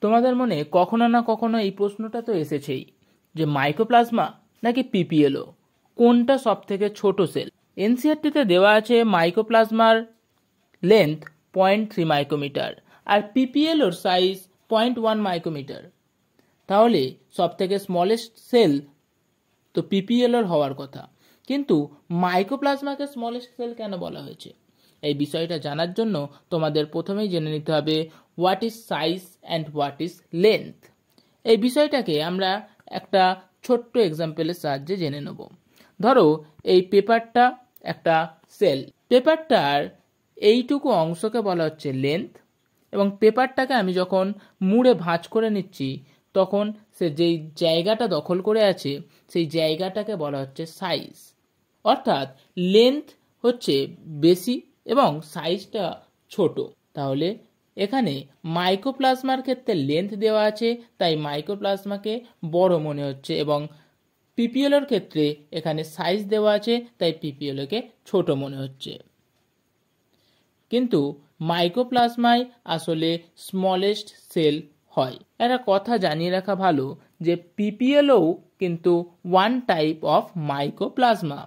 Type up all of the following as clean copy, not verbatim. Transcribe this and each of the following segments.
তোমাদের মনে কখনো না কখনো এই প্রশ্নটা তো এসেছেই যে মাইকোপ্লাজমা নাকি পিপিএলও কোনটা সব থেকে ছোট সেল। এনসিইআরটিতে দেওয়া আছে মাইকোপ্লাজমার লেন্থ 0.3 মাইক্রোমিটার আর পিপিএলওর সাইজ 0.1 মাইক্রোমিটার। তাহলে সব থেকে স্মলেস্ট সেল তো পিপিএলওর হওয়ার কথা, কিন্তু মাইকোপ্লাজমাকে স্মলেস্ট সেল কেন বলা হয়েছে? এই বিষয়টা জানার জন্য তোমাদের প্রথমেই জেনে নিতে হবে what is size and what is length. এই বিষয়টাকে আমরা একটা ছোট্ট এক্সাম্পলের সাহায্যে জেনে নেব। ধরো এই পেপারটা একটা সেল, পেপারটার এইটুকু অংশকে বলা হচ্ছে লেন্থ, এবং পেপারটাকে আমি যখন মুড়ে ভাঁজ করে নিচ্ছি তখন সে যেই জায়গাটা দখল করে আছে সেই জায়গাটাকে বলা হচ্ছে সাইজ। অর্থাৎ লেন্থ হচ্ছে বেশি এবং সাইজটা ছোট। তাহলে এখানে মাইকোপ্লাজমার ক্ষেত্রে লেন্থ দেওয়া আছে তাই মাইকোপ্লাজমাকে বড় মনে হচ্ছে, এবং পিপিএলওর ক্ষেত্রে এখানে সাইজ দেওয়া আছে তাই পিপিএলওকে ছোট মনে হচ্ছে। কিন্তু মাইকোপ্লাজমাই আসলে স্মলেস্ট সেল হয়। একটা কথা জানিয়ে রাখা ভালো যে পিপিএলও কিন্তু ওয়ান টাইপ অফ মাইকোপ্লাজমা।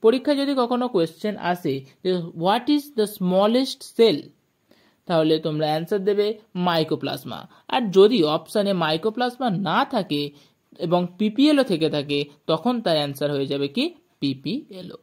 পরীক্ষায় যদি কখনো কোয়েশ্চেন আসে যে what is the smallest cell, তাহলে তোমরা অ্যান্সার দেবে মাইকোপ্লাজমা। আর যদি অপশানে মাইকোপ্লাজমা না থাকে এবং পিপিএলও থেকে থাকে তখন তার অ্যান্সার হয়ে যাবে কি পিপিএলও।